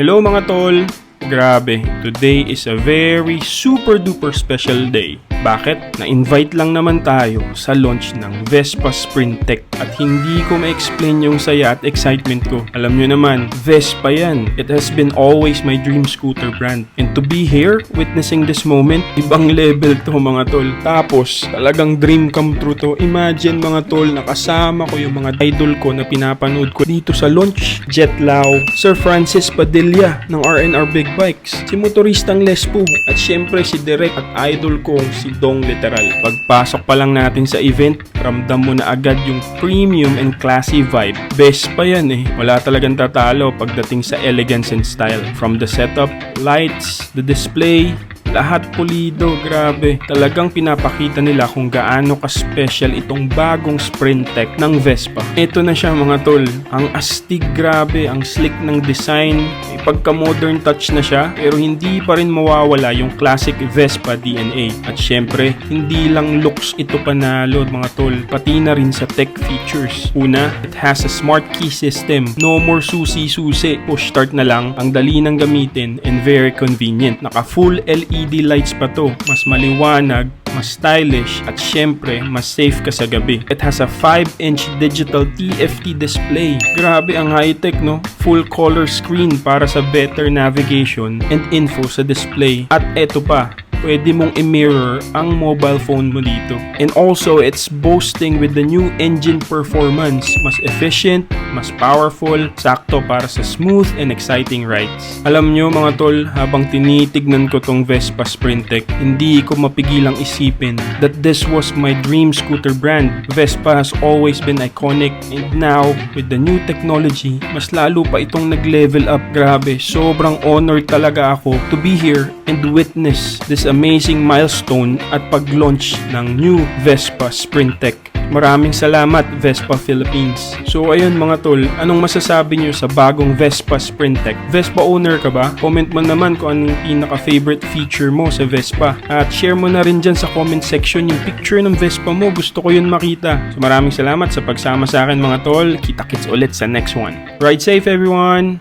Hello mga tol! Grabe, today is a very super duper special day. Bakit? Na-invite lang naman tayo sa launch ng Vespa Sprint Tech at hindi ko ma-explain yung saya at excitement ko. Alam nyo naman, Vespa yan. It has been always my dream scooter brand. And to be here, witnessing this moment, ibang level to mga tol. Tapos, talagang dream come true to. Imagine mga tol, nakasama ko yung mga idol ko na pinapanood ko dito sa launch. Jet Lau, Sir Francis Padilla ng R&R Big Bikes, si motoristang Lespo, at syempre si Direk at idol kong si Dong Literal. Pagpasok pa lang natin sa event, ramdam mo na agad yung premium and classy vibe. Best pa yan eh. Wala talagang tatalo pagdating sa elegance and style. From the setup, lights, the display, lahat pulido, grabe. Talagang pinapakita nila kung gaano ka-special itong bagong Sprint Tech ng Vespa. Ito na siya mga tol. Ang astig, grabe. Ang slick ng design. May pagka-modern touch na siya, pero hindi pa rin mawawala yung classic Vespa DNA. At syempre, hindi lang looks ito panalo mga tol, pati na rin sa tech features. Una, it has a smart key system. No more susi-susi. Push start na lang. Ang dali ng gamitin and very convenient. Naka full LED lights pa to. Mas maliwanag, mas stylish, at syempre, mas safe ka sa gabi. It has a 5-inch digital TFT display. Grabe ang high-tech, no? Full color screen para sa better navigation and info sa display. At eto pa, pwede mong i-mirror ang mobile phone mo dito. And also, it's boasting with the new engine performance. Mas efficient, mas powerful, sakto para sa smooth and exciting rides. Alam nyo mga tol, habang tinitignan ko tong Vespa Sprint Tech, hindi ko mapigilang isipin that this was my dream scooter brand. Vespa has always been iconic, and now, with the new technology, mas lalo pa itong nag-level up. Grabe, sobrang honored talaga ako to be here and witness this amazing milestone at pag-launch ng new Vespa Sprint Tech. Maraming salamat Vespa Philippines. So ayun mga tol, anong masasabi nyo sa bagong Vespa Sprint Tech? Vespa owner ka ba? Comment mo naman kung anong pinaka-favorite feature mo sa Vespa. At share mo na rin dyan sa comment section yung picture ng Vespa mo. Gusto ko yun makita. So maraming salamat sa pagsama sa akin mga tol. Kita-kits ulit sa next one. Ride safe everyone!